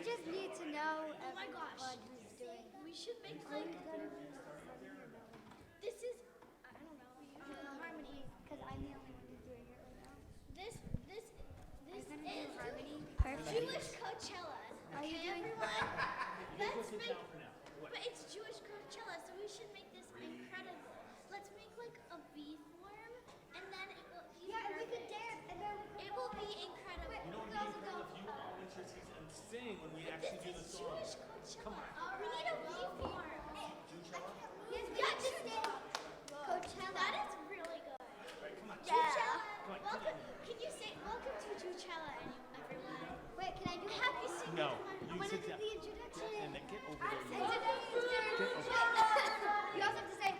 just need to know Oh my gosh. what who's doing. We should make like this is I don't know harmony. Because I'm the only one who's doing it right now. This is Harmony. Perfect. Jewish Coachella. Are you Okay, doing- everyone? Let's make. But it's Jewish Coachella, so we should make this incredible. Let's make like a V form, and then it will be Yeah, and we could perfect. dance, and then It will be incredible. Wait, You know what we need to do if you all introduce and sing when we actually do the This is song. Jewish Coachella. Come on. We need a V form. yes, Yeah, just dance. Coachella. That is really good. Right, come on. Yeah. Coachella. Come on, come Welcome. Can you say welcome to Coachella, everyone? Wait, can I do Happy singing. No, I you want to sit do down. the introduction. And then get over And there. today's you also have to say,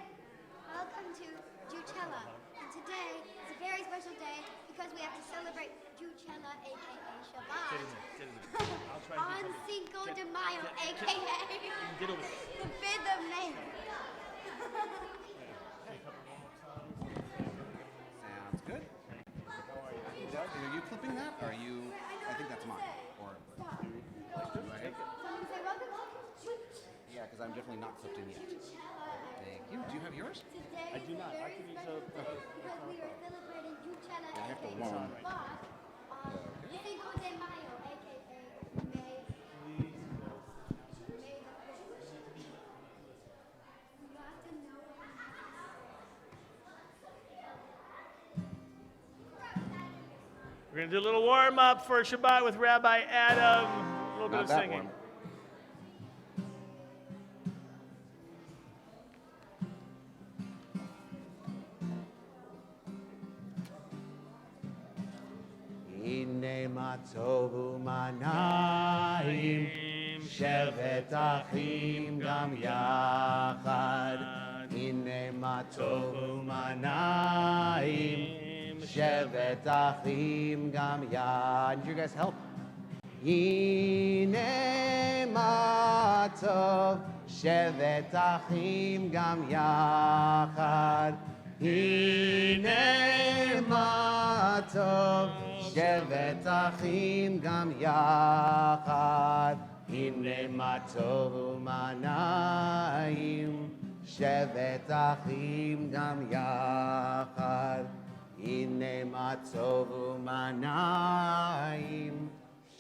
welcome to Juchella. And today is a very special day because we have to celebrate Juchella, aka Get in Shabbat. there, get in there. I'll try On to do Cinco Get- de Mayo, get- aka Get over there. the 5th of May. Sounds good. Doug, are you clipping that? Or are you? I think that's mine. Or right? Someone say, welcome to Yeah, because I'm definitely not clipped in yet. Thank you. Do you have yours? Today I is do a not. I very can use special a- day because we are celebrating Juchella, I have to aka warm. Shabbat, on Cinco de Mayo, aka May. May the 5th. You have to know what We're going to do a little warm up for Shabbat with Rabbi Adam. A little bit Not of that singing. one. הנה מה טוב ומה נעים, שבת אחים גם יחד. הנה מה טוב ומה נעים, שבת אחים גם יחד. Need you guys help? הנה מה טוב, שבת אחים גם יחד. הנה מה טוב, שבת אחים גם יחד. הנה מה טוב ומה נעים, שבת אחים גם יחד. הנה מה טוב ומה נעים,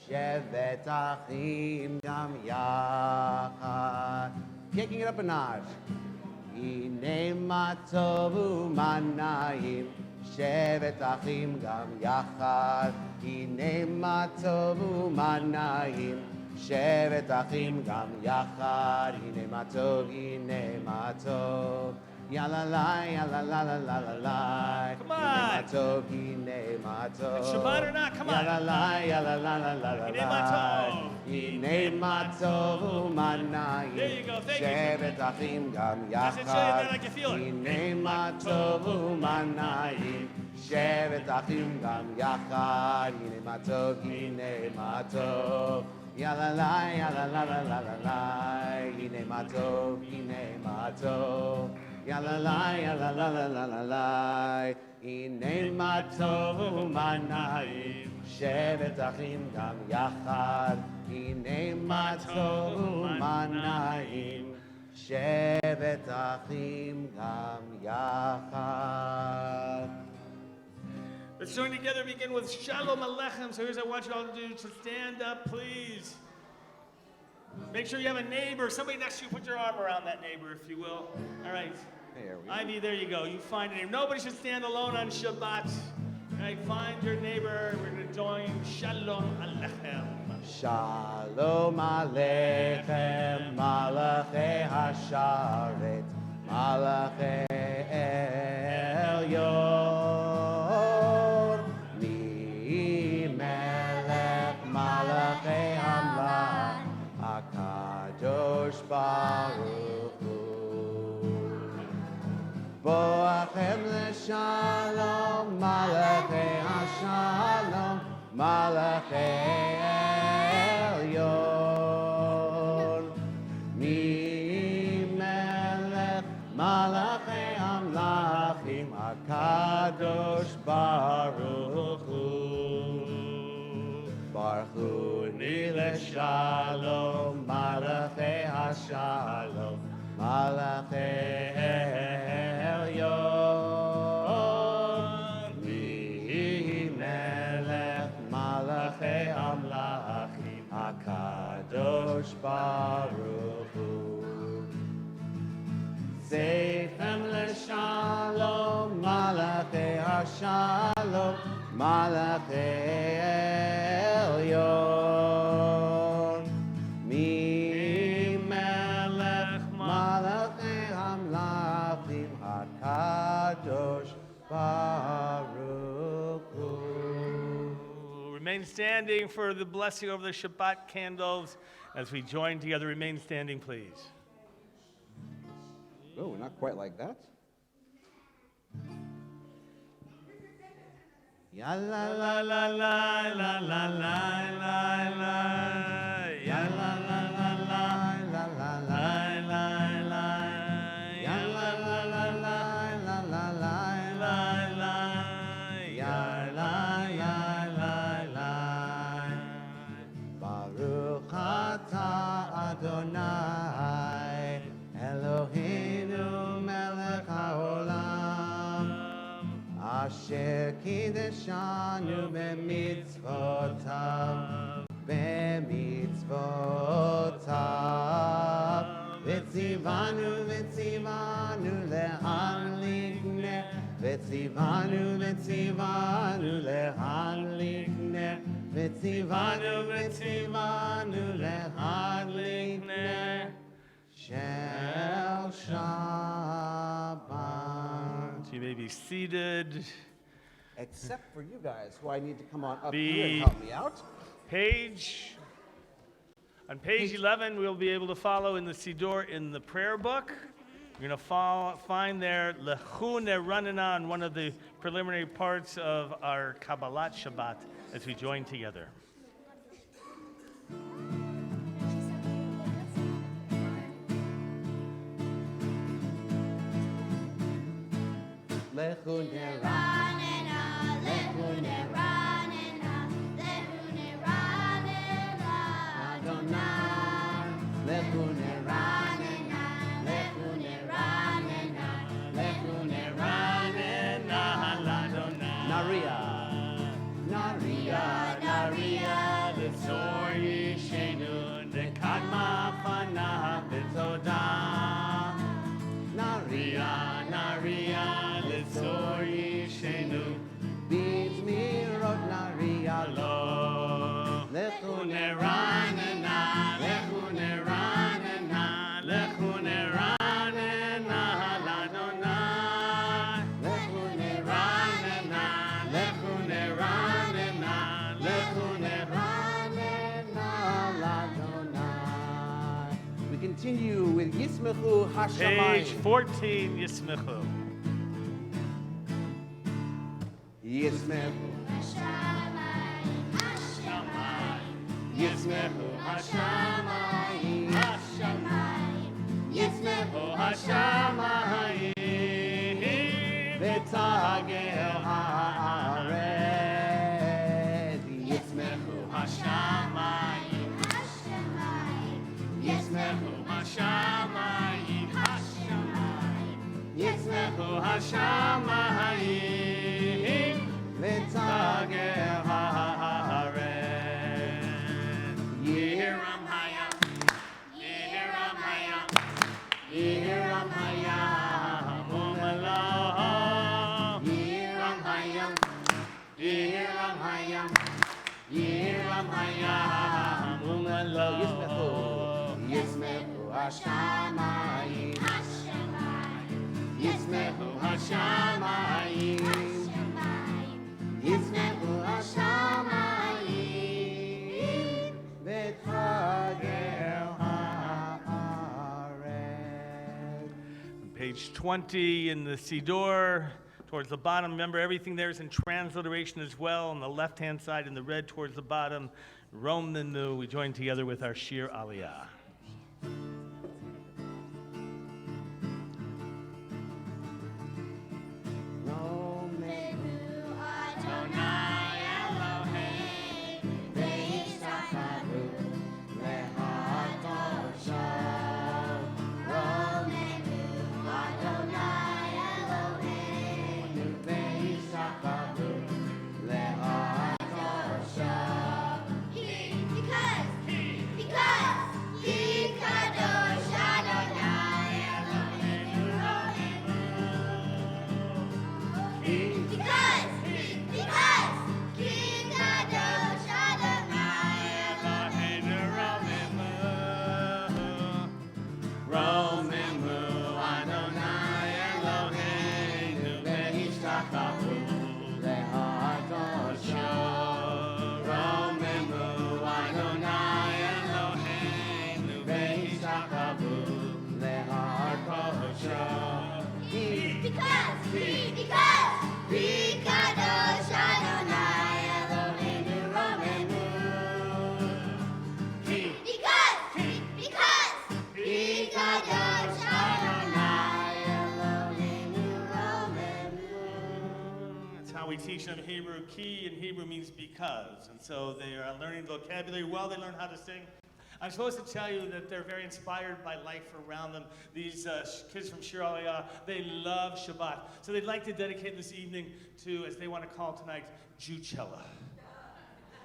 שבת אחים גם יחד. Kicking it up a notch. הנה מה טוב ומה נעים, שבת אחים גם יחד. הנה מה טוב ומה נעים, שבת אחים גם יחד. הנה מה טוב, הנה מה טוב. יאללה לי, יאללה לה לה לה לה לה. Come הנה מה on. טוב, הנה מה טוב. Shabbat or not, come on. יאללה לי, יאללה לה לה לה לה. הנה מה טוב. הנה מה טוב ומה נעים. There you go, thank you. שבת אחים גם Does it show you יחד. that like you feel it? הנה מה טוב ומה נעים, שבת אחים גם יחד. הנה מה טוב, הנה מה טוב. יאללה לי, יאללה לה לה לה לה לה. הנה מה טוב, הנה מה טוב. יאללה לי, יאללה לה לה לה לה לה. הנה מה טוב ומה נעים, שבת אחים גם יחד. הנה מה טוב ומה נעים, שבת אחים גם יחד. Let's join together, begin with Shalom Aleichem. So here's what I want you all to do. To stand up, please. Make sure you have a neighbor, somebody next to you, put your arm around that neighbor, if you will. All right. There we go. Ivy, there you go. You find a neighbor. Nobody should stand alone on Shabbat. All right, find your neighbor. We're going to join Shalom Aleichem. Shalom Aleichem, Malachi Hasharet, Malachi Elyon, Mi Melech Malachi Hamlan, HaKadosh Baruch Hu. Boachem leShalom, Malachi Hashalom, Malachi Elyon. Mi Melech Malachi Amlachim, HaKadosh Baruch Hu. Baruch Hu ni Shalom, Malachei HaShalom, Malachei Elyon. Mi Melech Malachei Amlachim, HaKadosh Baruch Hu. Seifem LeShalom, Malachei HaShalom, Malachei Elyon. Mi Melech Malachei Amlachim, HaKadosh Baruch Hu. Remain standing for the blessing over the Shabbat candles as we join together. Remain standing, please. Oh, not quite like that. Ya la la la la la la la la la. Ya la la la la la la la la la. Ya la la la la la la la la la. Ya la ya la la. Baruch atah Adonai Eloheinu melech haolam Asher kideshanu b'mitzvotav V'tzivanu le'hanlik ner V'tzivanu le'hanlik ner V'tzivanu le'hanlik ner Shel Shabbat. You may be seated. Except for you guys, who I need to come on up Be- here and help me out. On page 11, we'll be able to follow in the Siddur in the prayer book. You're going to find there Lechu Neranena, one of the preliminary parts of our Kabbalat Shabbat as we join together. Lechu Neranena. Lehu neranena, lehu neranena, Adonai. Lechu Neranena, lehu neranena, lehu Neranena Ladonai. Naria. Naria. Naria Litzor Yishenu Nekadma Panah B'Todah. Naria. Naria Litzor Yishenu B'Zmirot Naria lo. Lechu Neranena, Lechu Neranena, Lechu Neranena Ladonai. Lechu Neranena, Lechu Neranena, Lechu Neranena Ladonai. We continue with Yismechu Page Hashamayim. 14, Yismechu. Yismechu. Yismechu Hashamayim, Hashamayim, Yismechu Hashamayim, V'tagel haaretz. Yismechu Hashamayim, Hashamayim, Yismechu Hashamayim, Yismechu Hashamayim, V'tagel haaretz. Yehiram Hayam, Yehiram Hayam, Yehiram Hayam, Umalah. Yehiram Hayam, Yehiram Hayam, Yehiram Hayam, Umalah. Yismechu Hashamayim. Yismechu Hashamayim, Yismechu Hashamayim. V'tagel haaretz. Page 20 in the Siddur, towards the bottom. Remember, everything there is in transliteration as well. On the left-hand side, in the red towards the bottom, Rome the New. We join together with our Shir Aliyah. teaching them Hebrew. Ki in Hebrew means because. And so they are learning vocabulary while they learn how to sing. I'm supposed to tell you that they're very inspired by life around them. These kids from Temple Aliyah, they love Shabbat. So they'd like to dedicate this evening to, as they want to call tonight, Jewcella.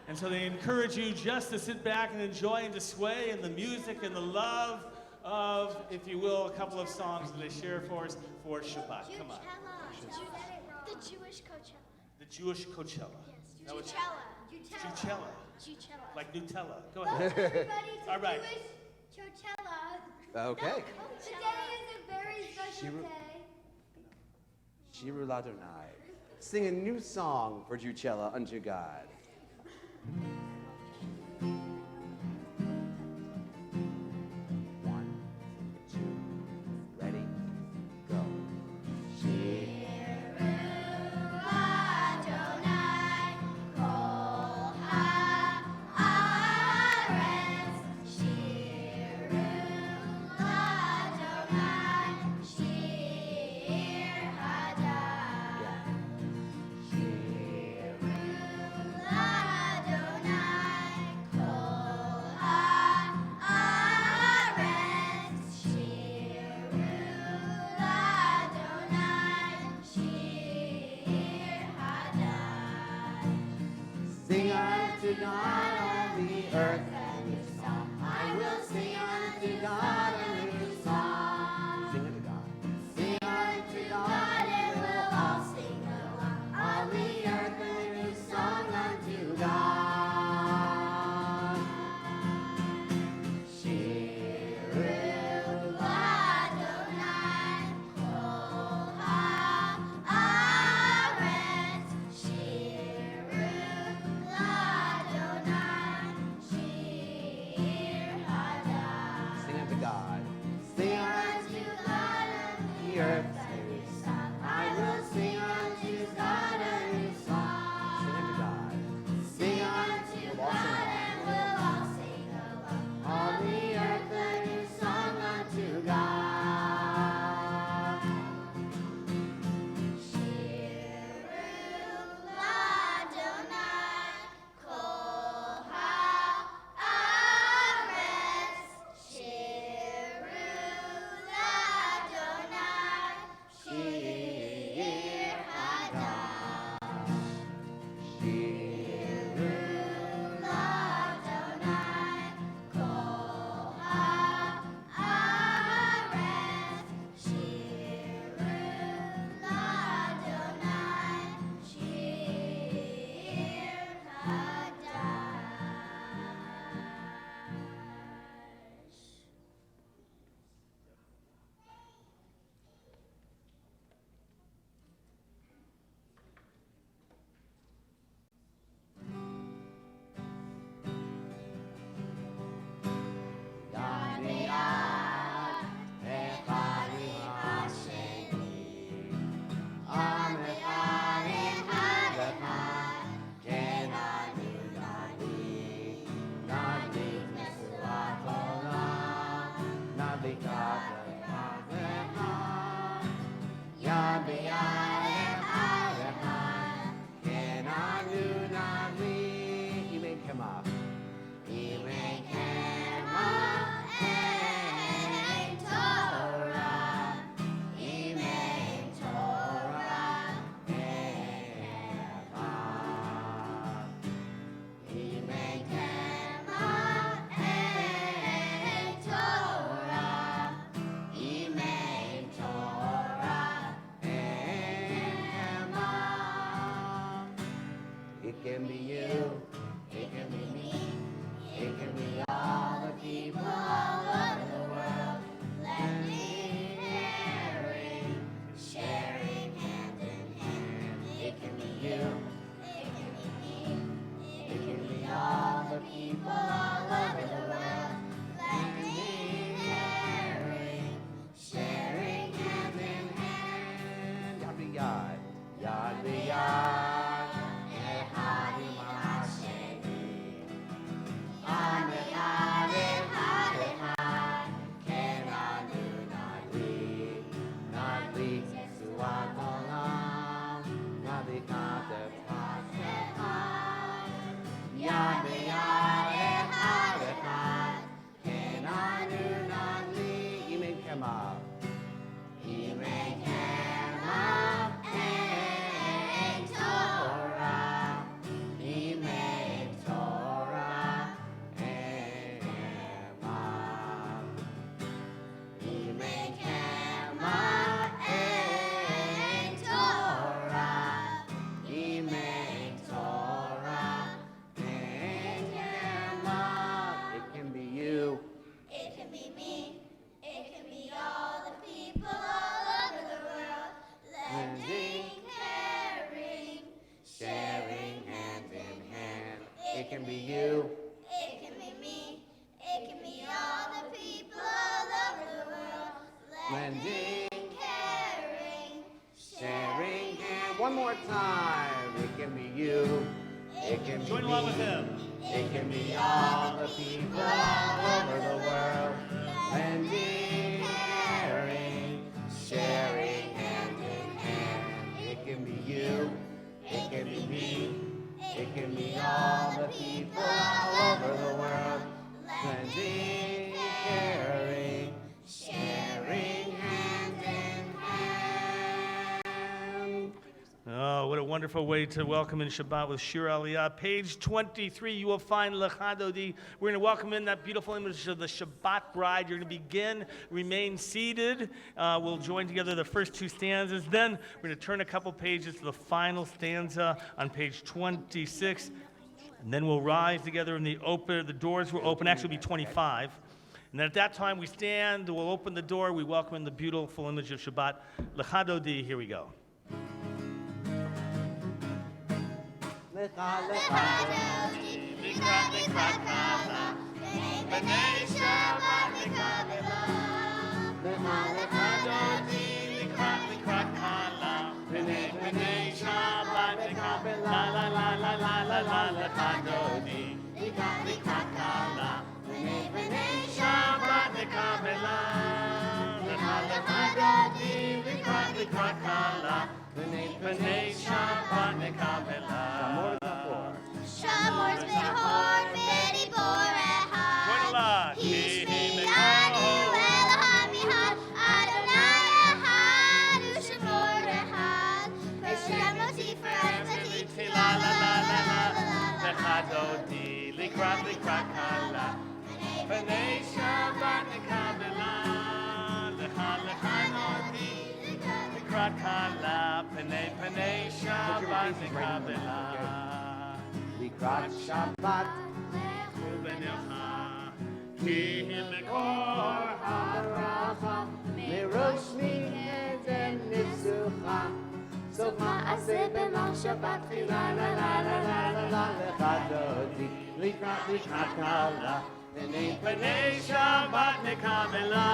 And so they encourage you just to sit back and enjoy and to sway in the music and the love of, if you will, a couple of songs that they share for us for Shabbat. Come on. The Jewish Coachella. The Jewish Coachella. Yes, That was- Jewcella. Jewcella. Jewcella. Like Nutella. Go Welcome ahead. everybody to All right. Jewish Coachella. Okay. Today is a very special Shiru- day. Shiru Ladonai. Sing a new song for Jewcella unto God. One, two, ready, go. Sing unto God on the earth a new song. I will sing unto God a new song. Sing unto God. Sing unto God and we'll all sing along. On the earth a new song unto God. Shiru Adonai Kol haaretz. Shiru Sing unto God. Sing unto God on the earth a new song. I will sing unto God a new song. Sing unto God. Sing unto God and we'll all sing along. On the earth a new song unto God. It can be you, it can be me, it can be all the people all over the world. Lending, sharing hand in hand. It can be you, it can be me, it can be all the people all over the world. Lending, sharing hand in hand. Yad b'yad, yad b'yad. Ame, ame, ame, ame. It can be you. It can be me. It can be all the people all over the world. Lending, Caring, sharing, and one more time. It can be you. It can be Join me. along with him. It can be all the people all over the world. Lending, caring, sharing, hand in hand. It can be you. It can be me. It can be all the people all over the world. Lending, caring, sharing, hand in hand. Oh, what a wonderful way to welcome in Shabbat with Shir Aliyah. Page 23, you will find Lechadodi. We're going to welcome in that beautiful image of the Shabbat bride. You're going to begin, remain seated. We'll join together the first two stanzas. Then we're going to turn a couple pages to the final stanza on page 26. And then we'll rise together and the doors will open. Actually, it'll be 25. And then at that time, we stand, we'll open the door, we welcome in the beautiful image of Shabbat. Lechadodi, here we go. Lecha, lecha, Shamor's Behor, Bedi Boreha. Join along. Hishmianu Elohim Yihad, Adonai Echad, Ushamor Echad. Hashem Moti forever, Titi la la la la la la. Lechadodi, likrat kala. B'nei Shabbat nekabela. Lechadodi, likrat kala. B'nei Shabbat nekabela. Likrat Shabbat. Ubenecha, ki himekor Haracha, Miroshmi Eden Nitzucha. So Ma'aseh b'machshavat chila la la la la la la lechadodi. Likrat kala. B'nei Shabbat nekabela.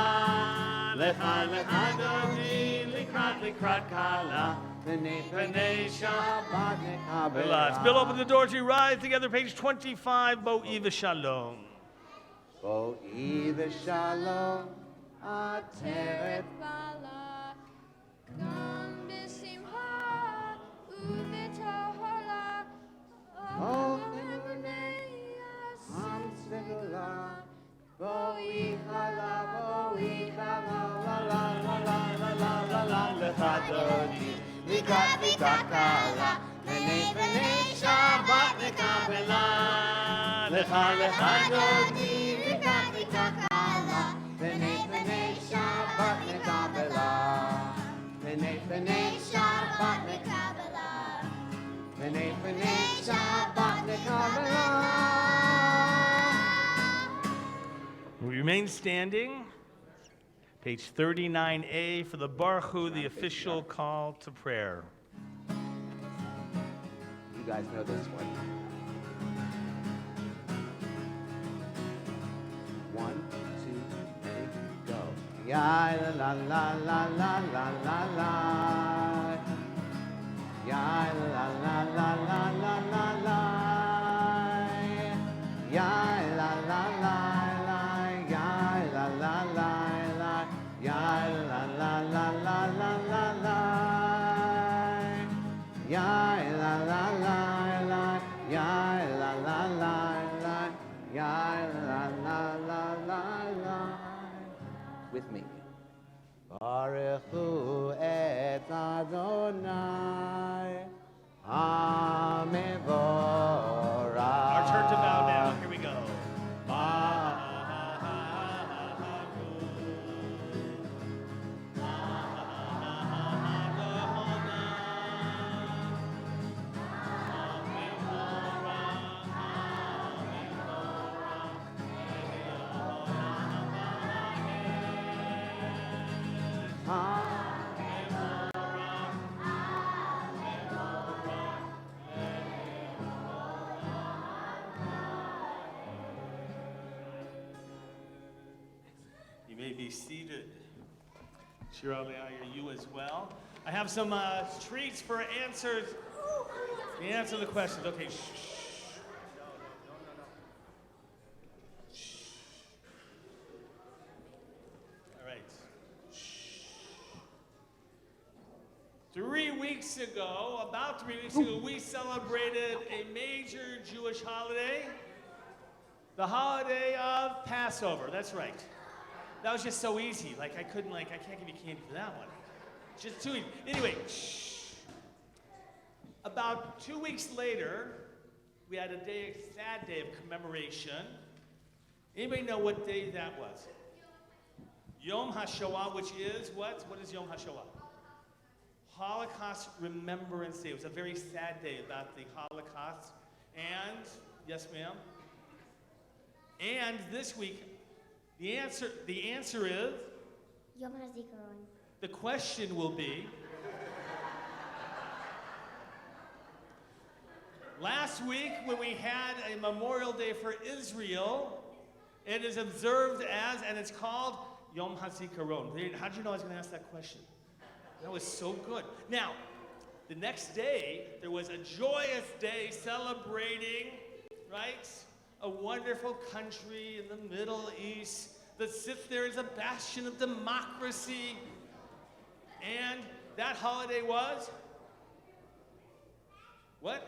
Lechadodi, likrat kala. B'nei Shabbat Let's Bill, open the doors. We rise together. Page 25. Bo'i v'shalom. Bo'i v'shalom ateret. Bala, Gam b'simcha, u'v'tohara, Oh, Am Am Segula. Bo'i chala, bo'i chala, la la la la la la la la lechadodi. Likrat kala. B'nei Shabbat nekabela. Lechadodi. Likrat kala. B'nei Shabbat nekabela. B'nei Shabbat nekabela. B'nei Shabbat nekabela. We remain standing. Page 39A for the Baruch Hu, the official call to prayer. You guys know this one. 1, 2, 3, go. Ya la la la la la la la. Ya la la la la la la la. Ya la la la la. Ya la la la la. Ya la la la la la la la. Ya la la la la. Ya la la la la. Ya la la la la la. With me. Baruch Hu et Adonai, Amevo. You may be seated. Shir Aliyah, you as well. I have some treats for answers. The answer to the questions. Okay, shh. All right. 3 weeks ago, about 3 weeks ago, we celebrated a major Jewish holiday, the holiday of Passover. That's right. That was just so easy. Like I can't give you candy for that one. Just too easy. Anyway, about 2 weeks later, we had a sad day of commemoration. Anybody know what day that was? Yom HaShoah, which is what? What is Yom HaShoah? Holocaust Remembrance Day. It was a very sad day about the Holocaust. And, yes ma'am? And this week, the answer is? Yom HaZikaron. The question will be, last week when we had a Memorial Day for Israel, it is observed as, and it's called Yom HaZikaron. How did you know I was going to ask that question? That was so good. Now, the next day, there was a joyous day celebrating, right? A wonderful country in the Middle East that sits there as a bastion of democracy. And that holiday was? What?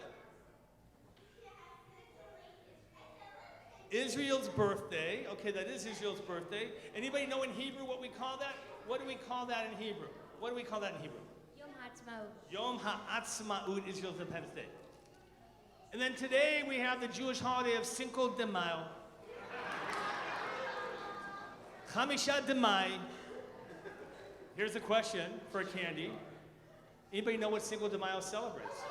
Israel's birthday. Okay, that is Israel's birthday. Anybody know in Hebrew what we call that? What do we call that in Hebrew? What do we call that in Hebrew? Yom HaAtzmaut. Yom HaAtzmaut, Israel's Independence Day. And then today we have the Jewish holiday of Cinco de Mayo. Chamisha de Mayo. Here's a question for candy. Anybody know what Cinco de Mayo celebrates?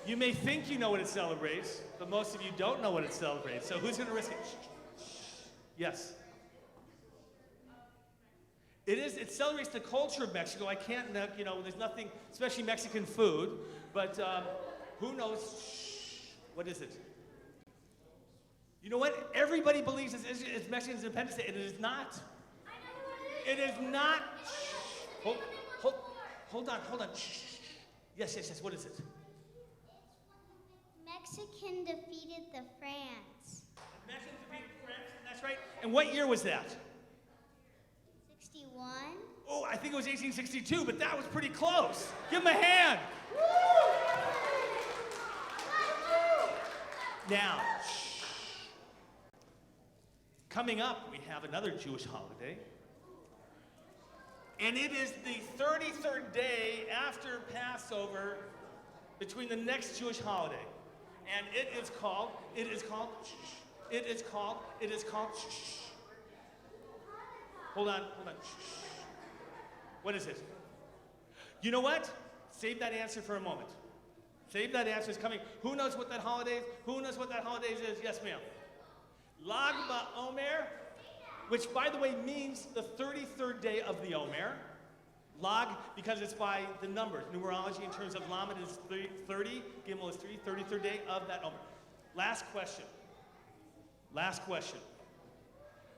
You may think you know what it celebrates, but most of you don't know what it celebrates. So who's going to risk it? Yes. It celebrates the culture of Mexico. I can't, there's nothing, especially Mexican food, but who knows? What is it? You know what? Everybody believes it's Mexican Independence Day, and it is not. It is not. Hold on. Yes. What is it? Mexican defeated the France. Mexicans defeated France, that's right. And what year was that? 61. Oh, I think it was 1862, but that was pretty close. Give him a hand. Now, coming up, we have another Jewish holiday. And it is the 33rd day after Passover between the next Jewish holiday. And it is called, hold on. What is it? You know what? Save that answer for a moment. Save that answer, it's coming. Who knows what that holiday is? Who knows what that holiday is? Yes, ma'am. Lag BaOmer, which by the way means the 33rd day of the Omer. Lag, because it's by the numbers. Numerology in terms of Lamed is 30, Gimel is 3, 33rd day of that Omer. Last question.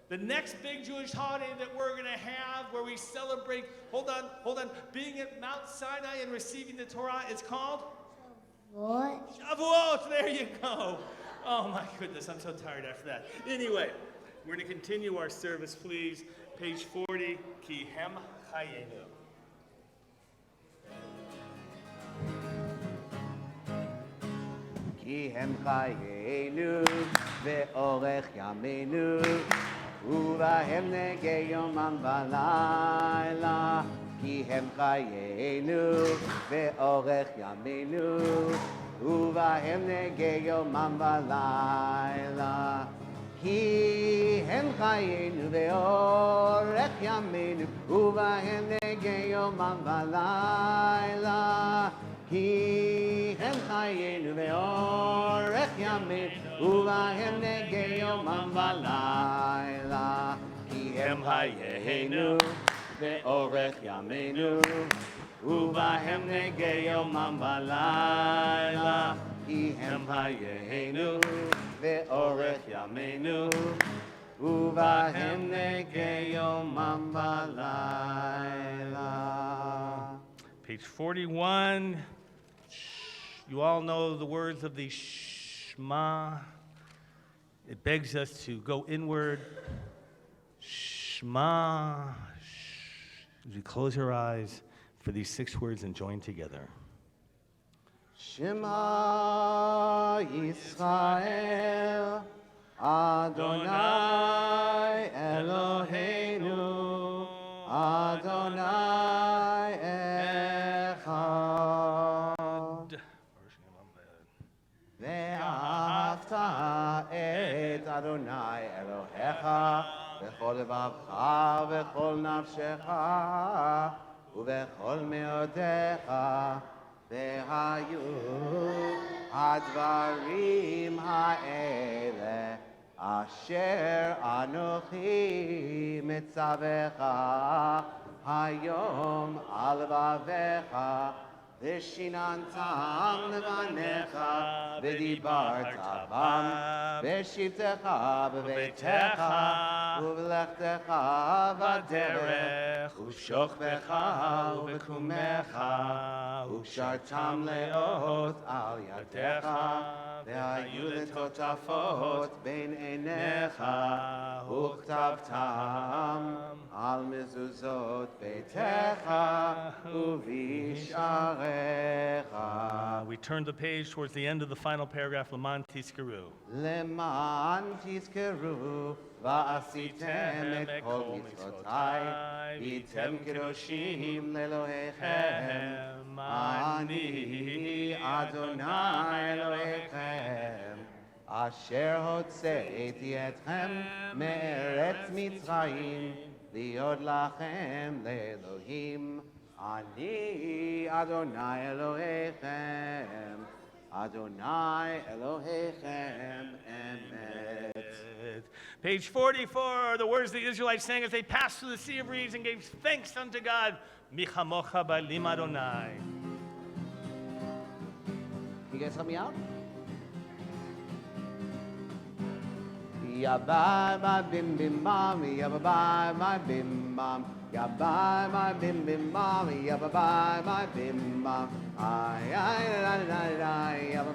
The next big Jewish holiday that we're going to have where we celebrate, hold on, being at Mount Sinai and receiving the Torah, it's called? What? Shavuot, there you go. Oh my goodness, I'm so tired after that. Anyway, we're going to continue our service, please. Page 40, Ki Hem Chayenu. כי הם חיינו ואורך ימינו ובהם נגי יומם ולילה כי הם חיינו ואורך ימינו ובהם נגי יומם ולילה כי הם חיינו ואורך ימינו ובהם נגי יומם ולילה כי הם חיינו ואורך ימינו ובהם נגי יומם ולילה כי הם חיינו ואורך ימינו ובהם נגי יומם ולילה כי הם חיינו ואורך ימינו, ובהם נגה יומם ולילה. Page 41. You all know the words of the Shema. It begs us to go inward. Shema. As you close your eyes for these 6 words and join together. Shema Yisrael, Adonai Eloheinu, Adonai Echad. ואהבת את אדוני אלוהיך בכל לבבך ובכל נפשך ובכל מאודיך, והיו הדברים האלה אשר אנוכי מצווך היום על לבביך, ושיננתם לבניך ודיברת בם בשבתך בביתך ובלכתך בדרך ובשוכבך ובקומך, וקשרתם לאות על ידיך והיו לטוטפות בין עיניך, וכתבתם על מזוזות ביתך ובשעריך. We turn the page towards the end of the final paragraph, Leman Tizkeru. למען תזכרו ועשיתם את כל מצוותיי, והייתם קדושים לאלוהיכם, אני אדוני אלוהיכם, אשר הוצאתי אתכם מארץ מצרים, להיות לכם לאלוהים. אני אדוני אלוהיכם, אדוני אלוהיכם אמת. Page 44, the words the Israelites sang as they passed through the Sea of Reeds and gave thanks unto God. Mi chamocha ba'lim Adonai. You guys help me out? Ya ba ba bim bim bam, ya ba ba bim bam, ya ba ba bim bim bam, ya ba ba bim bam, ay ay la la la, ya ba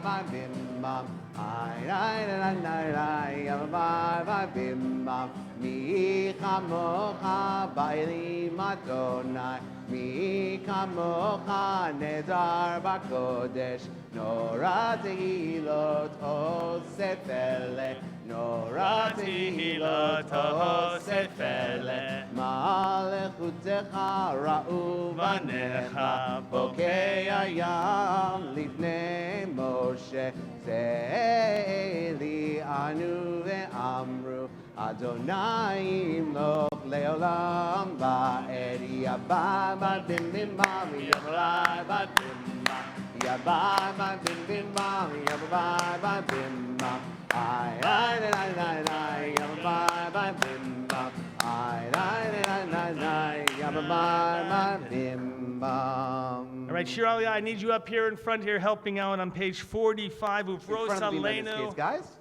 ba bim bam, ay ay la la la, ya ba ba bim bam. Mi chamocha ba'elim Adonai, mi chamocha nedar b'kodesh, nora tehilot oseh pele, nora tehilot oseh pele, ma'alechutecha ra'u banecha, bokei hayam lifnei Moshe, ze'eli anu ve'amru, Adonai imloch leolam ba'ed, ya ba bim bim bam, ya ba bim bam, ya ba bim bim bam, ya ba bim bam, ay ay la la la, ya ba bim bam, ay ay la la la, ya ba bim bam. All right, Shir Aliyah, I need you up here in front here helping out on page 45. In front of the United Ufros States, guys.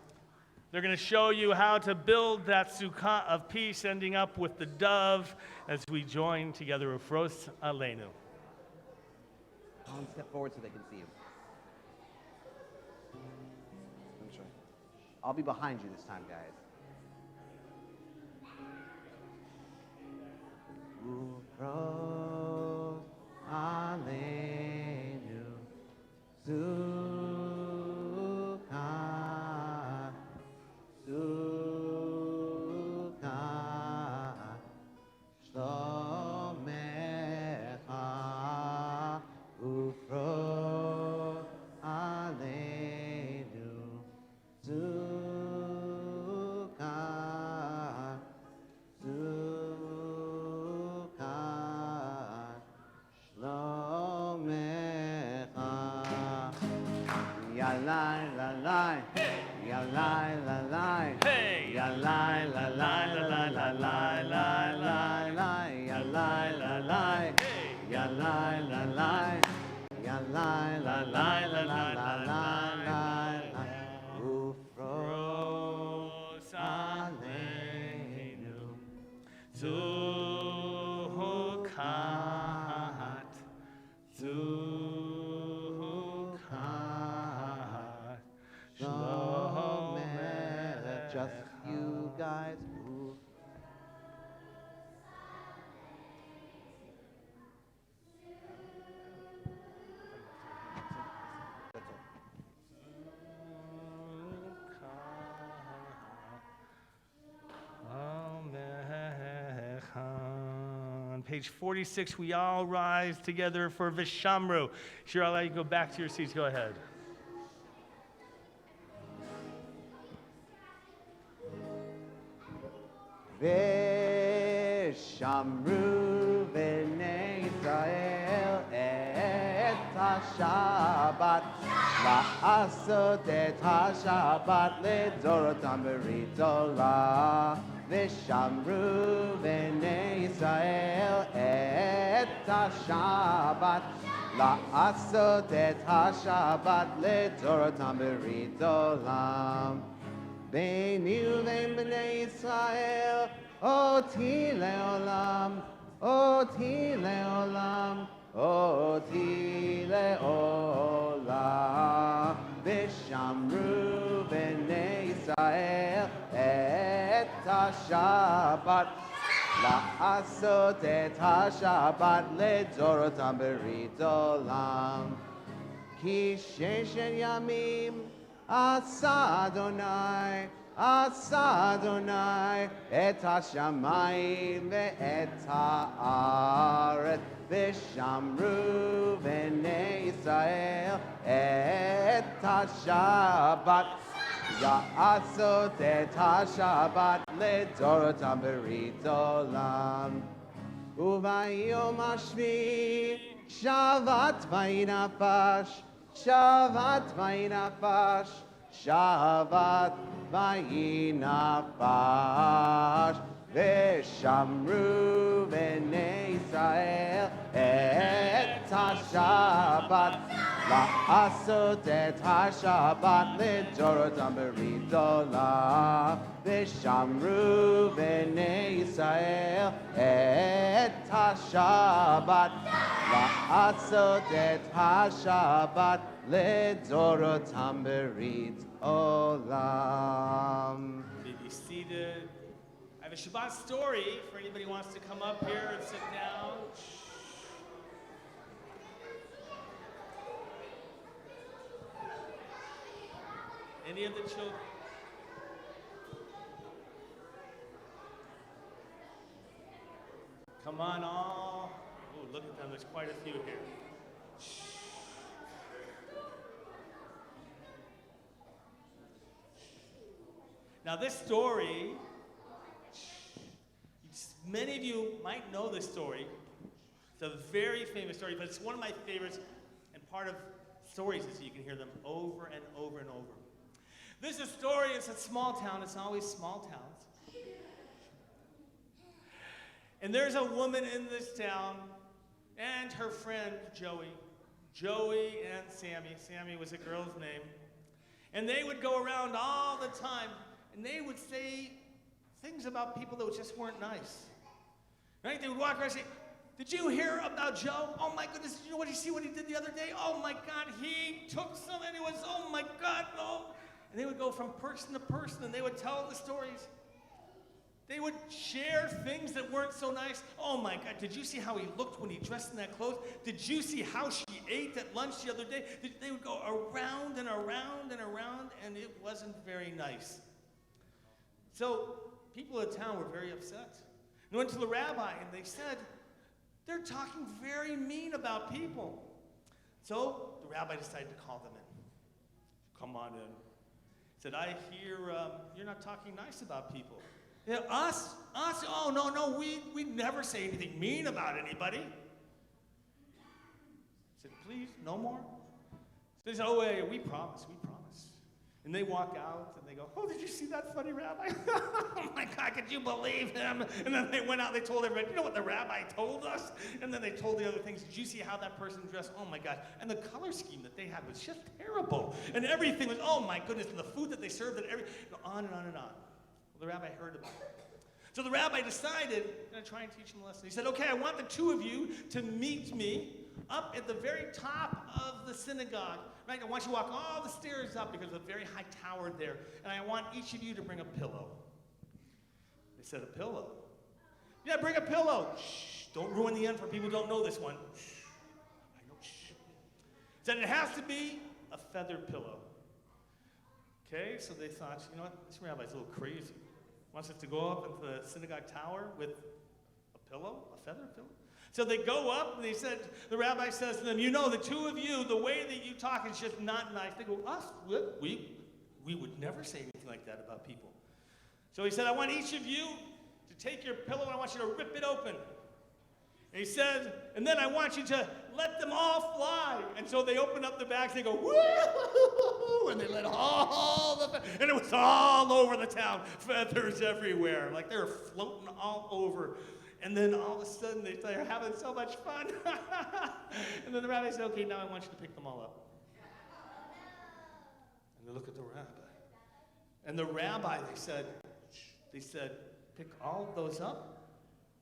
They're going to show you how to build that sukkah of peace, ending up with the dove as we join together Ufros Aleinu. One step forward so they can see you. I'll be behind you this time, guys. Ufros Aleinu Sukkah, Sukkah, Shlomecha, Ufros Aleinu Sukkah, Sukkah, Shlomecha. Ya la la la, ya la la la, Hey! ya la la la la la la la la la, ya la la la, ya la la la, ya la la la la la la. just you guys. Ooh. On page 46, we all rise together for Vishamru. Sure, I'll let you go back to your seats. Go ahead. Vishamru b'nei Israel et ha-Shabbat la'asot et ha-Shabbat ledorotam b'ritolah. Vishamru b'nei Israel et ha-Shabbat la'asot et ha-Shabbat ledorotam b'ritolah. Beinu v'en b'nei Yisrael, oti le'olam, oti le'olam, oti le'olam. V'shamru b'nei Yisrael et ha-Shabbat, la'asot et ha-Shabbat ledorotam berit olam. Ki sheshet yamim Asa Adonai, Asa Adonai, et hashamayim ve'et ha'aretz, v'shamru b'nei Yisrael et hashabat, ya'asot et hashabat ledorotam berit olam. Ubayom hashvi shavat vayinafash, Shavat vayinafash, Shavat vayinafash, V'shamru b'nei Yisrael et ha-Shabbat, la'asot et ha-Shabbat ledorotam berit olam. V'shamru b'nei Yisrael et ha-Shabbat, la'asot et ha-Shabbat ledorotam berit olam. Be seated. I have a Shabbat story for anybody who wants to come up here and sit down. Any of the children? Come on, all. Oh, look at them. There's quite a few here. Now, this story, many of you might know this story. It's a very famous story, but it's one of my favorites, and part of stories is you can hear them over and over and over. This is a story, it's a small town, it's always small towns. And there's a woman in this town and her friend Joey. Joey and Sammy. Sammy was a girl's name. And they would go around all the time and they would say things about people that just weren't nice. Right? They would walk around and say, "Did you hear about Joe? Oh my goodness, did you see what he did the other day? Oh my God, he took some and it was, oh my God, no." And they would go from person to person and they would tell the stories. They would share things that weren't so nice. Oh my God, did you see how he looked when he dressed in that clothes? Did you see how she ate at lunch the other day? They would go around and around and around, and it wasn't very nice. So people in town were very upset. They went to the rabbi and they said, "They're talking very mean about people." So the rabbi decided to call them in. "Come on in." He said, "I hear you're not talking nice about people." "Yeah, us? Oh, no, we never say anything mean about anybody." He said, "Please, no more?" So they said, "Oh, yeah, we promise. And they walk out and they go, "Oh, did you see that funny rabbi? Oh my God, could you believe him?" And then they went out, they told everybody, "You know what the rabbi told us?" And then they told the other things. "Did you see how that person dressed? Oh my God." And the color scheme that they had was just terrible. And everything was, oh my goodness, and the food that they served, and on and on and on. Well, the rabbi heard about it. So the rabbi decided, I'm going to try and teach him a lesson. He said, "Okay, I want the two of you to meet me up at the very top of the synagogue, right? I want you to walk all the stairs up because there's a very high tower there. And I want each of you to bring a pillow. They said, a pillow? Yeah, bring a pillow. Shh, don't ruin the end for people who don't know this one. Shh, I know, shh. Said it has to be a feather pillow. Okay, so they thought, you know what, this rabbi's a little crazy. Wants us to go up into the synagogue tower with a pillow, a feather pillow. So they go up, and they said, the rabbi says to them, you know, the two of you, the way that you talk is just not nice. They go, us? We would never say anything like that about people. So he said, I want each of you to take your pillow, and I want you to rip it open. And he said, and then I want you to let them all fly. And so they open up the bags, they go, woo! And they let all the, and it was all over the town, feathers everywhere, like they were floating all over. And then all of a sudden, they're having so much fun. And then the rabbi said, okay, now I want you to pick them all up. And they look at the rabbi. And the rabbi, they said, pick all of those up?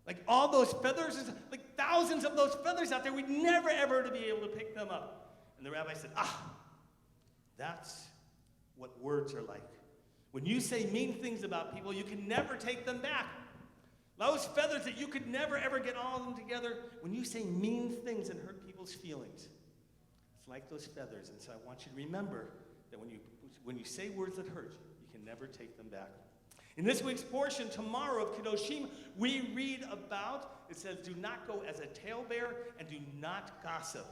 Like all those feathers, like thousands of those feathers out there, we'd never ever to be able to pick them up. And the rabbi said, that's what words are like. When you say mean things about people, you can never take them back. Those feathers that you could never ever get all of them together, when you say mean things and hurt people's feelings, it's like those feathers. And so I want you to remember that when you say words that hurt, you can never take them back. In this week's portion, tomorrow of Kedoshim, we read about, it says, do not go as a talebearer and do not gossip.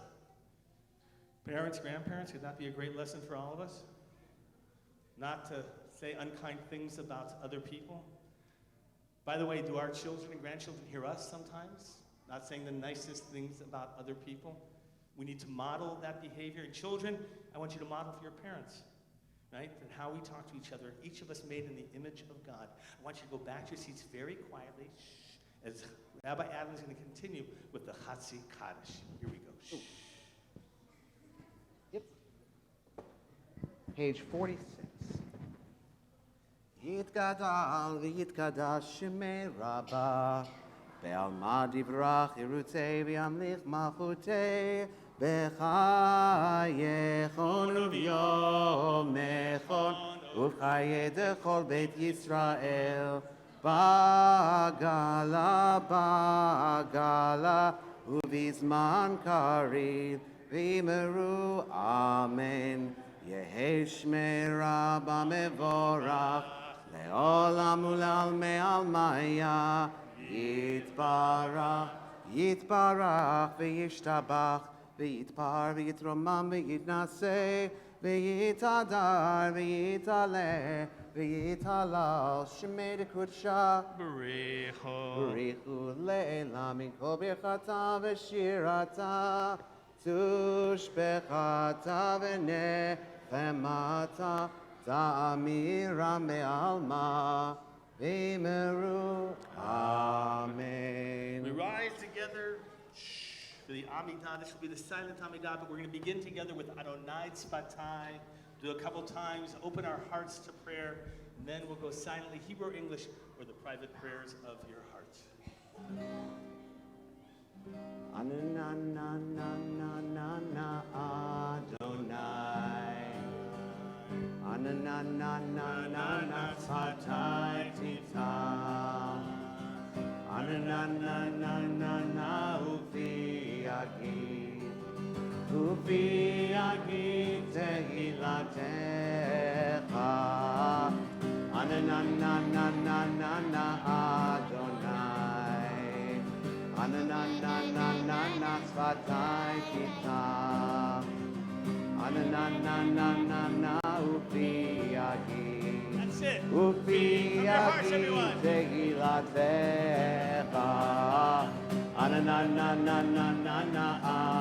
Parents, grandparents, could that be a great lesson for all of us? Not to say unkind things about other people. By the way, do our children and grandchildren hear us sometimes? Not saying the nicest things about other people. We need to model that behavior. And children, I want you to model for your parents. Right? And how we talk to each other, each of us made in the image of God. I want you to go back to your seats very quietly, as Rabbi Adam is going to continue with the Chatzi Kaddish. Here we go. Shh. Yep. Page 46. Yitgadal v'yitgadash shemei Rabbah be'alma divrach irutei v'yamlich malchutei בחייכון וביומכון ובחיי דכל בית ישראל בגלה ובזמן קריב ואמרו אמן יהי שמי רבה מבורך לעולם ולעלמי עלמיה יתברך וישתבח ויתפאר ויתרומם ויתנשא ויתהדר ויתעלה ויתהלל שמי דקודשה בריחו לעילא מכל ברכתה ושירתה תושבחתה ונחמתה תאמירה מעלמא ואמרו אמן. We rise together for the Amidah. This will be the silent Amidah, but we're going to begin together with Adonai Tzvatai. Do a couple times, open our hearts to prayer, and then we'll go silently, Hebrew, English, or the private prayers of your hearts. Anananananana Adonai Anananananana Tzvatai Tita Anananananana Ufi Agid Tehilatecha Anananananana Adonai Anananananana Tzvatai Tita Anananananana Ufi Agid That's it. Ufi From your hearts, Agid everyone. Tehilatecha Anananananana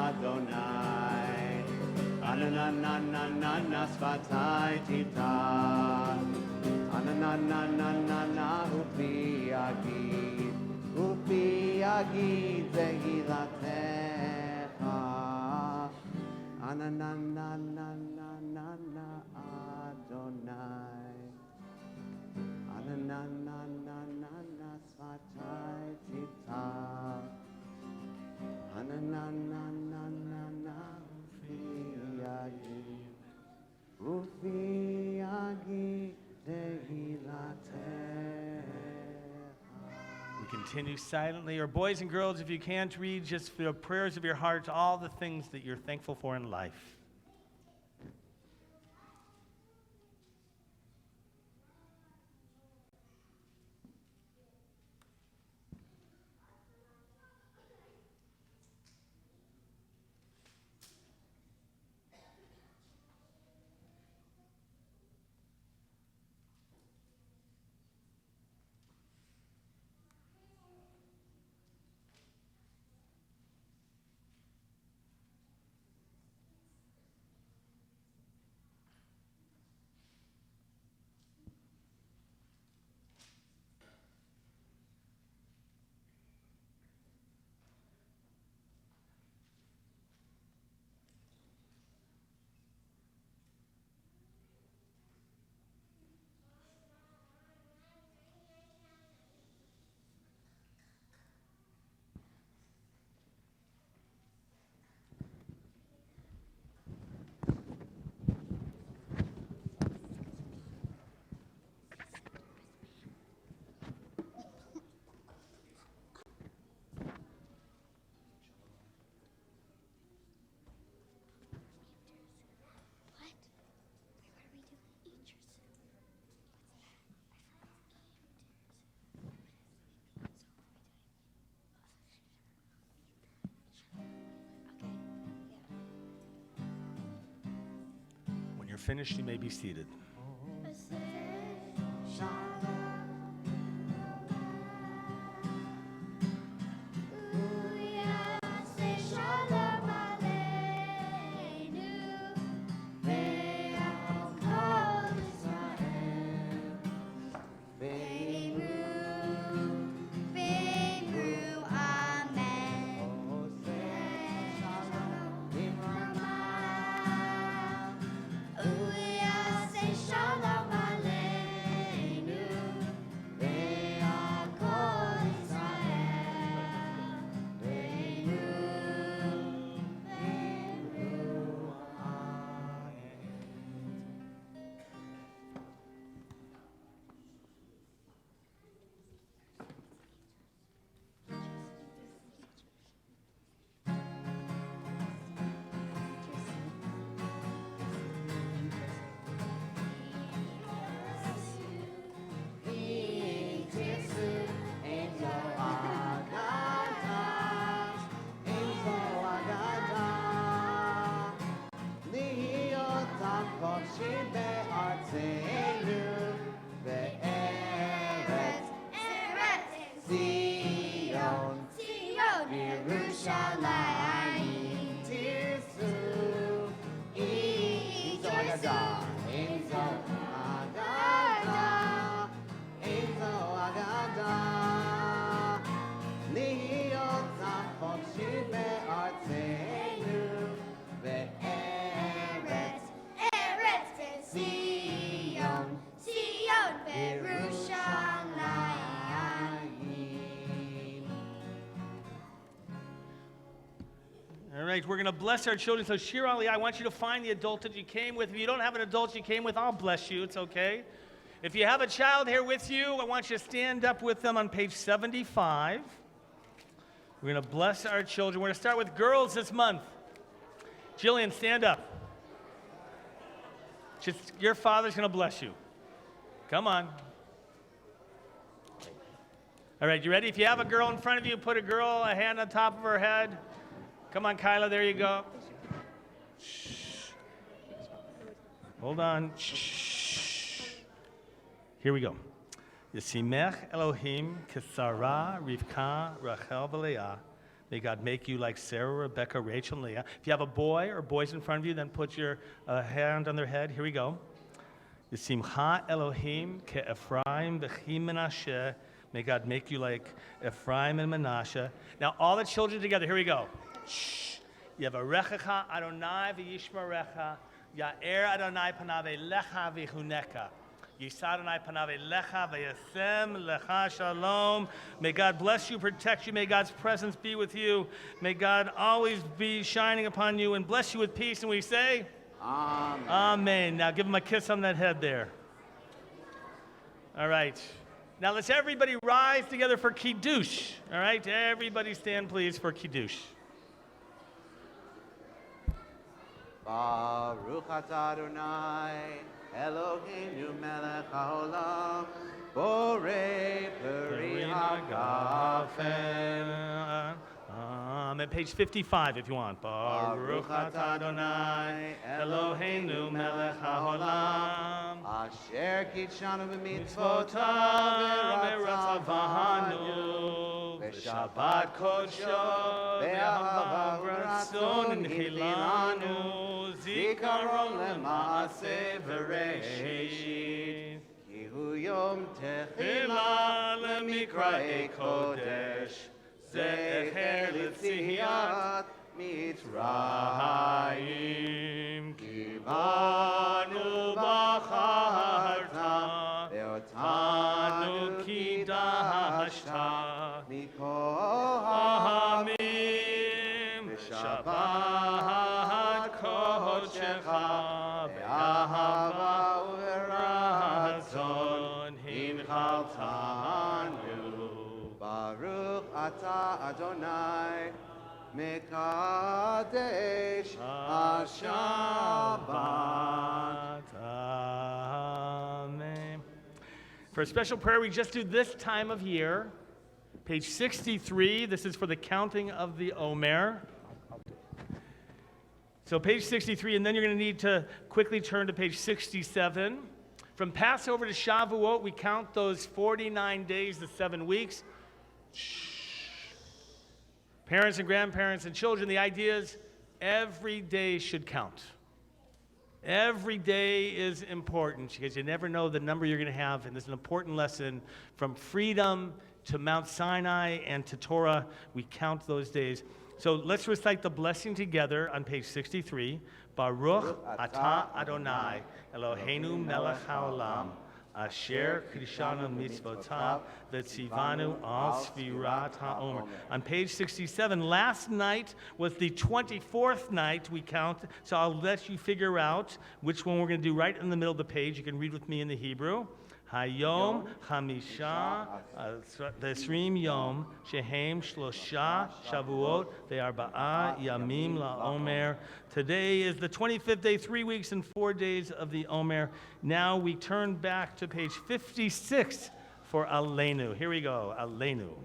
Adonai Anananananana Tzvatai Tita Anananananana Ufi Agid Zehilatecha Anananananana Adonai Anananananana Tzvatai Tita Anananananana continue silently. Or boys and girls, if you can't read, just the prayers of your heart, all the things that you're thankful for in life. When you're finished, you may be seated. All right, we're going to bless our children. So, Shir Aliyah, I want you to find the adult that you came with. If you don't have an adult you came with, I'll bless you. It's okay. If you have a child here with you, I want you to stand up with them on page 75. We're going to bless our children. We're going to start with girls this month. Jillian, stand up. Your father's going to bless you. Come on. All right, you ready? If you have a girl in front of you, put a hand on top of her head. Come on, Kyla, there you go. Shh. Hold on. Shh. Here we go. Yisimech Elohim Kisara Rivka Rachel v'Leah. May God make you like Sarah, Rebecca, Rachel, and Leah. If you have a boy or boys in front of you, then put your hand on their head. Here we go. Yisimcha Elohim Ke'Ephraim v'Chi Menashe. May God make you like Ephraim and Menashe. Now, all the children together. Here we go. Shh. Yevarechecha Adonai v'yishmerecha. Ya'er Adonai panav elecha v'chuneka. Yisa Adonai panav elecha v'yasem lecha shalom. May God bless you, protect you. May God's presence be with you. May God always be shining upon you and bless you with peace. And we say, Amen. Amen. Now give him a kiss on that head there. All right. Now let's everybody rise together for Kiddush. All right, everybody stand please for Kiddush. Baruch atah Adonai, Eloheinu melech haolam, borei peri hagafen. At page 55 if you want. Baruch atah Adonai, Eloheinu melech haolam. Asher kitshanu Mitzvotav v'ratzavanu, v'shabbat kodsho, v'ahava v'ratzon nchilanu, zikaron lema'aseh v'reishit. Ki hu yom Tehillah techillah lemikra'ei kodesh, zecher l'tziyat Mitzrayim. Kibanu b'charta, ve'otanu kidashta, mikol Ahamim, v'shabbat kodshecha, ve'ahava v'ratzon hinchaltanu. Baruch atah Adonai, Mekadesh HaShabbat. Amen. For a special prayer, we just do this time of year. Page 63, this is for the counting of the Omer. So page 63, and then you're going to need to quickly turn to page 67. From Passover to Shavuot, we count those 49 days, the 7 weeks. Parents and grandparents and children, the idea is every day should count. Every day is important because you never know the number you're going to have, and this is an important lesson from freedom to Mount Sinai and to Torah. We count those days. So let's recite the blessing together on page 63. Baruch atah Adonai, Eloheinu melech haolam, asher kiddushanu mitzvotav, v'tzivanu al sfirat ha'omer. On page 67, last night was the 24th night we count, so I'll let you figure out which one we're going to do right in the middle of the page. You can read with me in the Hebrew. Hayom Hamisha Vesrim Yom Shehem Shlosha Shavuot Ve'arba'a Yamim LaOmer. Today is the 25th day, 3 weeks and 4 days of the Omer. Now we turn back to page 56 for Aleinu. Here we go, Aleinu.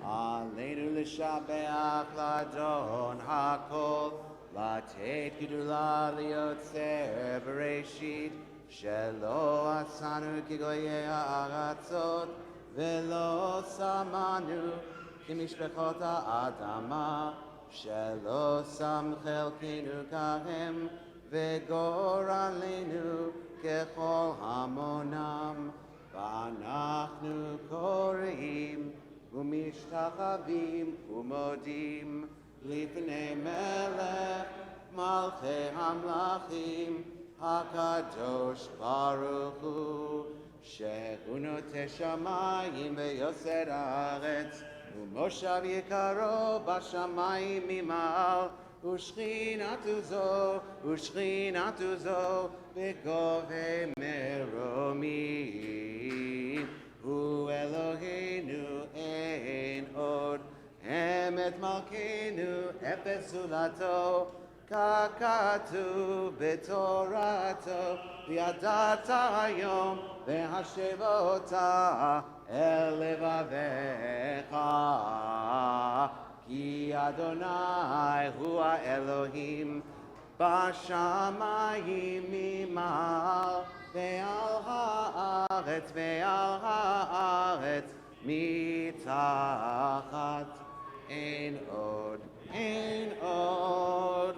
Aleinu l'shabeach l'adon hakol, לתת גדולה ליוצר בראשית, שלא עשנו כגויי הארצות, ולא שמנו כמשפחות האדמה, שלא שם חלקנו כהם, וגורלנו ככל המונם, ואנחנו קוראים ומשתחווים ומודים לפני מלך מלכי המלכים הקדוש ברוך הוא, שהוא נוטה שמיים ויוסר הארץ, ומושב יקרו בשמיים ממעל, ושכינתו זו בגובה מרומים. הוא אלוהינו אין עוד, אמת מלכנו אפס זולתו, ככתוב בתורתו, וידעת היום והשבות אל לבביך. כי אדוני הוא האלוהים בשמיים ממעל, ועל הארץ מתחת. אין עוד,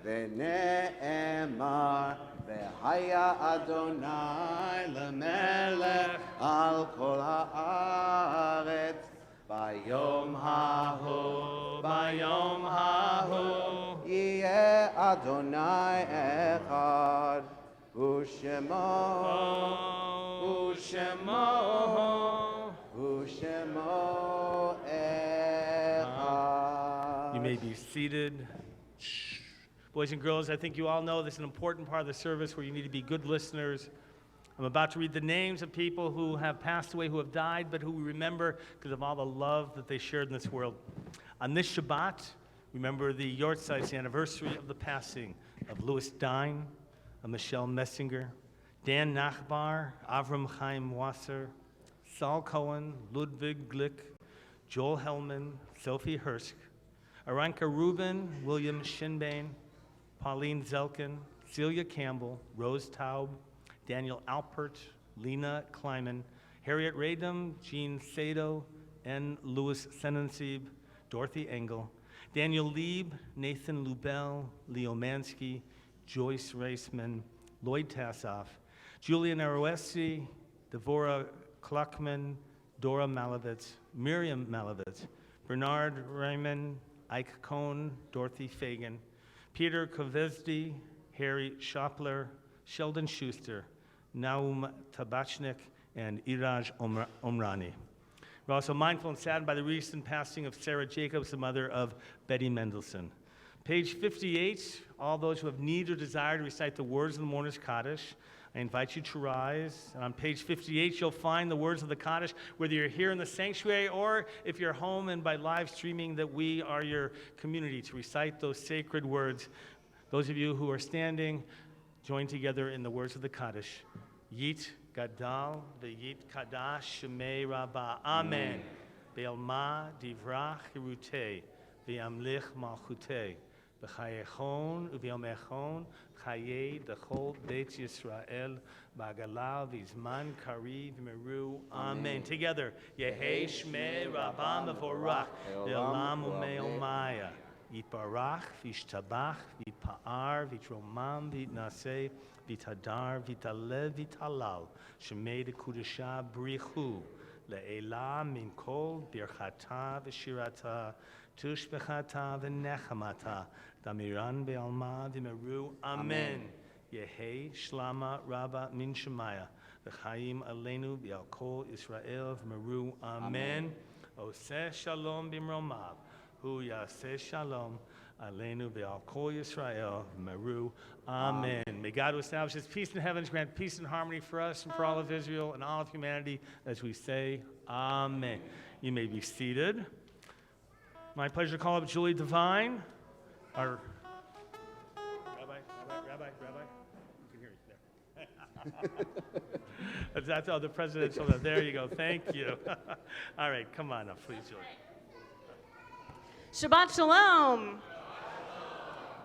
ונאמר, והיה אדוני למלך על כל הארץ, ביום ההוא יהיה אדוני אחד, ושמו אחד. You may be seated. Boys and girls, I think you all know this is an important part of the service where you need to be good listeners. I'm about to read the names of people who have passed away, who have died, but who we remember because of all the love that they shared in this world. On this Shabbat, remember the Yortzeit, the anniversary of the passing of Louis Dine, of Michelle Messinger, Dan Nachbar, Avram Chaim Wasser, Saul Cohen, Ludwig Glick, Joel Hellman, Sophie Hursk, Aranka Rubin, William Shinbain, Pauline Zelkin, Celia Campbell, Rose Taub, Daniel Alpert, Lena Kleiman, Harriet Radum, Jean Sado, N. Louis Senensieb, Dorothy Engel, Daniel Lieb, Nathan Lubell, Leo Mansky, Joyce Reisman, Lloyd Tassoff, Julian Arowesi, Devorah Kluckman, Dora Malovitz, Miriam Malovitz, Bernard Raymond, Ike Cohn, Dorothy Fagan, Peter Kovezdi, Harry Shopler, Sheldon Schuster, Naum Tabachnik, and Iraj Omrani. We're also mindful and saddened by the recent passing of Sarah Jacobs, the mother of Betty Mendelsohn. Page 58, all those who have need or desire to recite the words of the Mourner's Kaddish, I invite you to rise. And on page 58, you'll find the words of the Kaddish, whether you're here in the sanctuary or if you're home and by live streaming, that we are your community to recite those sacred words. Those of you who are standing, join together in the words of the Kaddish. Yit Gadal v'Yit Kadash Shemei Rabbah. Amen. Be'alma divrach hirutei v'yamlich malchutei v'chayechon u'v'yomechon chayei dechol Beit Yisrael b'agala v'zman kariv meru. Amen. Together. Yehei Shmei Rabbah mevorach be'olam u'me'omaya. Yitbarach v'yishtabach v'yitpa'ar v'yitromam v'yitnaseh v'yitadar v'yitalev v'yitalal shemei dekudesha brichu le'ela min kol birchata v'shirata tushbechata v'nechamata damiran be'alma v'meru. Amen. Yehei shlama rabba min shemaya v'chaim aleinu v'al kol Yisrael v'meru. Amen. Oseh shalom b'mromav Hu yaseh shalom aleinu ve'al kol Yisrael meru. Amen. May God who establishes peace in the heavens grant peace and harmony for us and for all of Israel and all of humanity as we say Amen. You may be seated. My pleasure to call up Julie Devine, our Rabbi. You can hear you there. That's the presidential. There you go. Thank you. All right, come on up, please, Julie. Shabbat Shalom.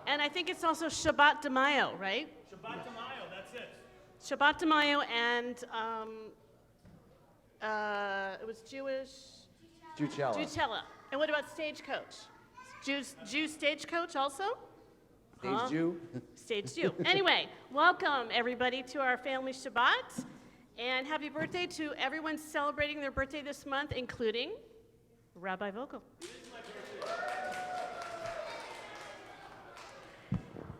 And I think it's also Shabbat de Mayo, right? Shabbat de Mayo, that's it. Shabbat de Mayo, and it was Jewish. Jutella. And what about Stagecoach? Jew Stagecoach also? Stage Jew. Stage Jew. Anyway, welcome everybody to our family Shabbat. And happy birthday to everyone celebrating their birthday this month, including Rabbi Vogel.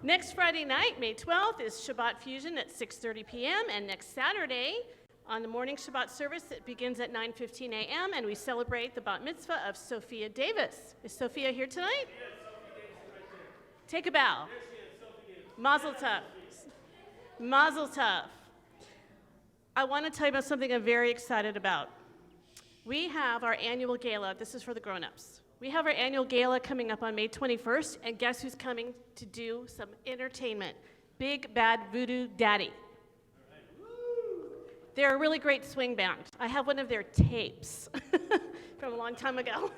Next Friday night, May 12th, is Shabbat Fusion at 6:30 p.m. And next Saturday, on the morning Shabbat service, it begins at 9:15 a.m. And we celebrate the bat mitzvah of Sophia Davis. Is Sophia here tonight? Take a bow. Mazel tov. Mazel tov. I want to tell you about something I'm very excited about. We have our annual gala. This is for the grown-ups. We have our annual gala coming up on May 21st, and guess who's coming to do some entertainment? Big Bad Voodoo Daddy. They're a really great swing band. I have one of their tapes from a long time ago,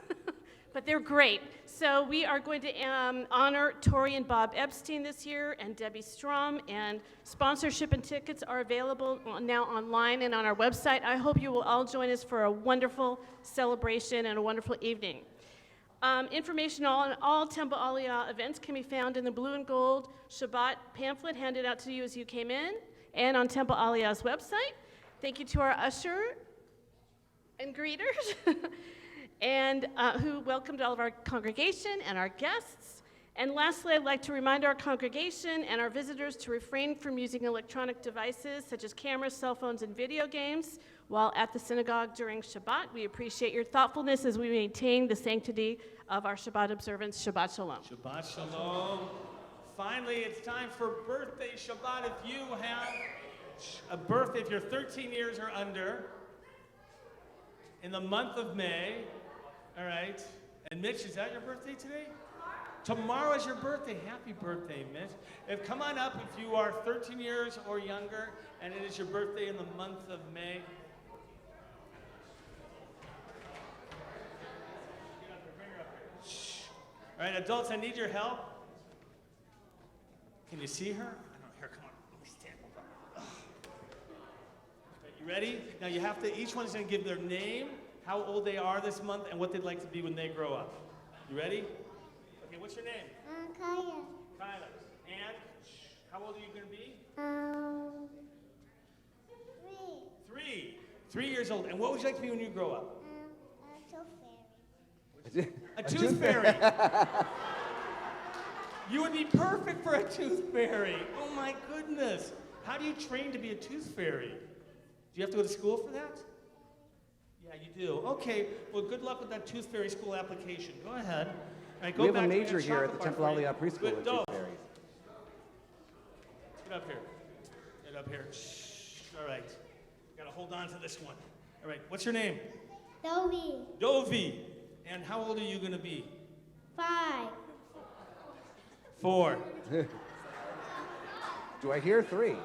but they're great. So we are going to honor Tori and Bob Epstein this year, and Debbie Strom, and sponsorship and tickets are available now online and on our website. I hope you will all join us for a wonderful celebration and a wonderful evening. Information on all Temple Aliyah events can be found in the blue and gold Shabbat pamphlet handed out to you as you came in, and on Temple Aliyah's website. Thank you to our usher and greeters, and who welcomed all of our congregation and our guests. And lastly, I'd like to remind our congregation and our visitors to refrain from using electronic devices such as cameras, cell phones, and video games while at the synagogue during Shabbat. We appreciate your thoughtfulness as we maintain the sanctity of our Shabbat observance. Shabbat Shalom. Shabbat Shalom. Finally, it's time for birthday Shabbat. If you have a birthday, if you're 13 years or under, in the month of May, all right? And Mitch, is that your birthday today? Tomorrow is your birthday. Happy birthday, Mitch. Come on up if you are 13 years or younger, and it is your birthday in the month of May. All right, adults, I need your help. Can you see her? I don't know. Here, come on. Let me stand. Okay, you ready? Now you have to, each one's going to give their name, how old they are this month, and what they'd like to be when they grow up. You ready? Okay, what's your name? Kaya. Kyla. And how old are you going to be? 3. 3 years old. And what would you like to be when you grow up? A tooth fairy. A tooth fairy. You would be perfect for a tooth fairy. Oh my goodness. How do you train to be a tooth fairy? Do you have to go to school for that? Yeah, you do. Okay, well, good luck with that tooth fairy school application. Go ahead. All right, go We have back a to major that here at the chocolate Temple bar for you. Aliyah preschool with Dove, tooth fairies. Get up here. Get up here. Shh. All right. Gotta hold on to this one. All right, what's your name? Dobie. Dovie. And how old are you gonna be? 5. 4. Do I hear 3?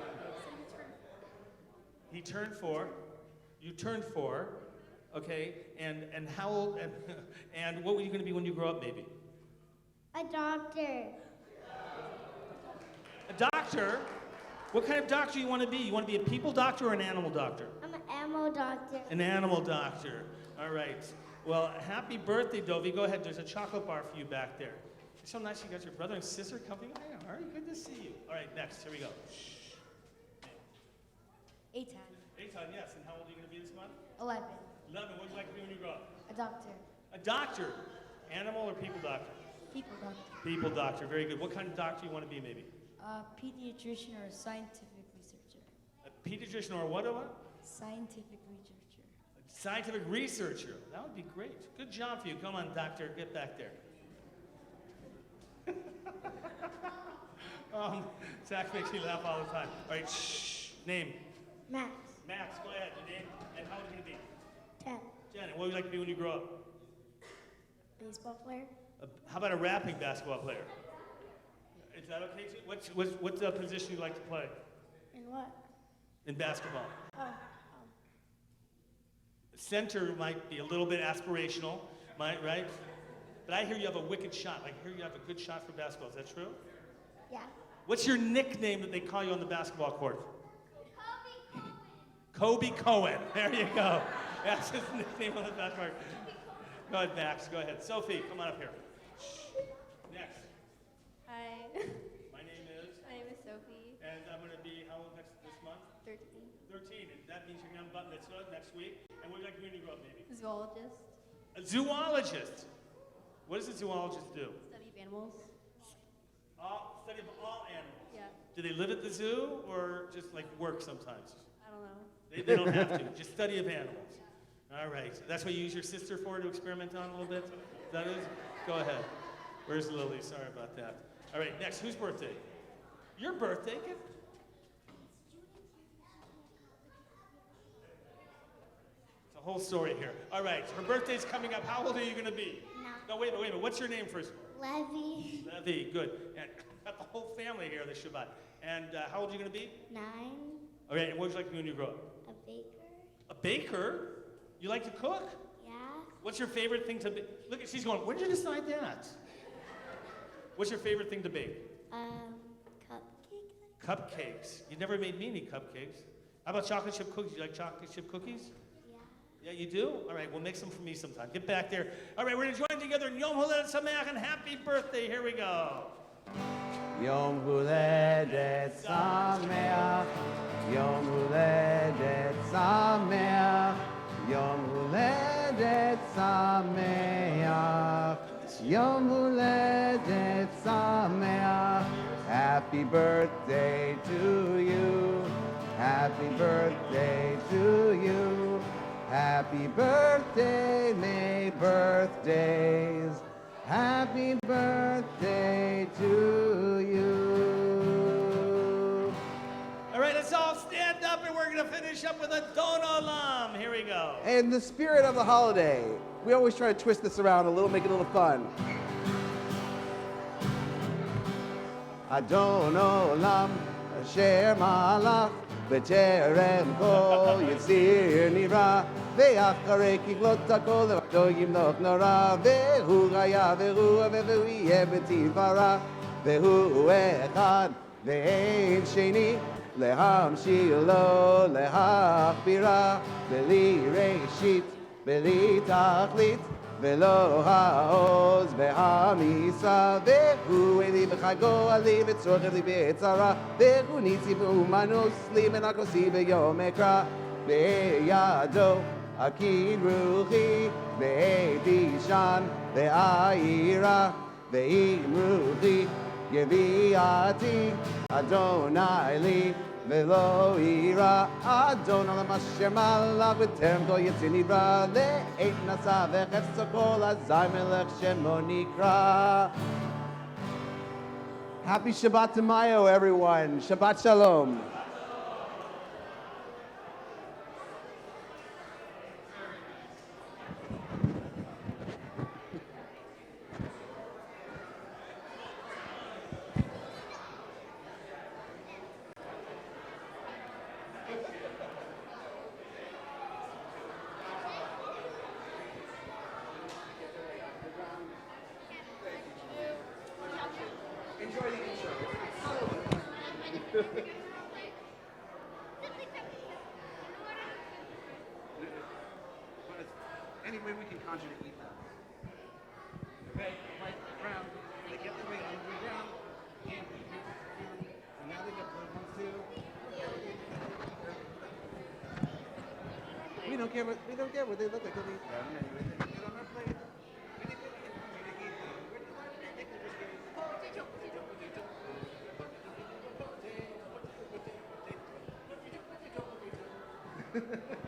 He turned 4. You turned 4. Okay. And how old? And what were you gonna be when you grow up, maybe? A doctor. A doctor? What kind of doctor do you want to be? You want to be a people doctor or an animal doctor? I'm an animal doctor. An animal doctor. All right. Well, happy birthday, Dovie. Go ahead. There's a chocolate bar for you back there. It's so nice you got your brother and sister coming. Hey, all right, good to see you. All right, next. Here we go. Shh. 8 Eitan, yes. And how old are you going to be this month? 11. 11. What would you like to be when you grow up? A doctor. A doctor. Animal or people doctor? People doctor. People doctor. Very good. What kind of doctor do you want to be, maybe? A pediatrician or a scientific researcher. A pediatrician or what? Scientific researcher. A scientific researcher. That would be great. Good job for you. Come on, doctor. Get back there. Zach makes me laugh all the time. All right, shh. Name. Max. Max, go ahead. Your name. And how old are you going to be? 10. Jen, what would you like to be when you grow up? Baseball player. How about a rapping basketball player? Is that okay too? What's the position you like to play And what? in basketball? Oh. Center might be a little bit aspirational, right? But I hear you have a wicked shot. I hear you have a good shot for basketball. Is that true? Yeah. What's your nickname that they call you on the basketball court? Kobe Cohen. There you go. That's his nickname on the basketball court. Go ahead, Max. Go ahead. Sophie, come on up here. Next. Hi, My name is, my name is Sophie, and I'm going to be how old this month? 13, 13. And that means you're going to have bat mitzvah next week. And what would you like to be when you grow up, baby? zoologist, A zoologist. What does a zoologist do? study of animals. Study of all animals. Yeah, Do they live at the zoo or just like work sometimes? I don't know. They don't have to. Just study of animals. All right. That's what you use your sister for to experiment on a little bit? Is that it? Go ahead. Where's Lily? Sorry about that. All right. Next. Whose birthday? Your birthday. It's a whole story here. All right. Her birthday's coming up. How old are you going to be? No, wait a minute. What's your name first? Levy. Levy. Good. And got the whole family here this Shabbat. And how old are you going to be? 9. All right. And what would you like to be when you grow up? A baker. A baker? You like to cook? Yeah. What's your favorite thing to bake? Look, she's going, when did you decide that? What's your favorite thing to bake? Cupcake. Cupcakes. You never made me any cupcakes. How about chocolate chip cookies? You like chocolate chip cookies? Yeah. Yeah, you do? All right, we'll make some for me sometime. Get back there. All right, we're going to join together in Yom Holedet Sameach and happy birthday. Here we go. Yom Huledet Sameach, Yom Huledet Sameach, Yom Huledet Sameach, Yom Huledet Sameach. Happy birthday to you, happy birthday to you, happy birthday, May birthdays. Happy birthday to you. All right, let's all stand finish up with a Don Olam. Here we go. In the spirit of the holiday, we always try to twist this around a little, make it a little fun. Adon Olam, Asher Malach, B'terem Kol Yitzir Nira, Ve'acharei Kiglot HaKol Levato Yimloch Nora, Ve'hu Chaya, Ve'hu Yeh B'tifara, Ve'hu Echad, Ve'ein Sheni, Lehamshil Lo, Lehachbira, B'li Reishit, B'li Tachlit, ולא העוז והמיסה, והוא אלי בחגו עלי וצורך לי בצרה, והוא ניצי ואומנוס לי מנקוסי ביום אקרא, בידו הכין רוחי, בעדי שן ועירה, ועם רוחי יביאתי, אדוני לי ולא יירא, אדון עולם אשר מלך בטרם כל יציר נברא, לעת נשא וחפצו כל אזי מלך שמו נקרא. Happy Shabbat to Mayo, everyone. Shabbat Shalom. Any way we can conjure to eat that. Okay, right, round. They get their weight on the ground. And now they get the ones too. We don't care what they look like. They'll eat them anyway. They get on our plate. Ha ha ha.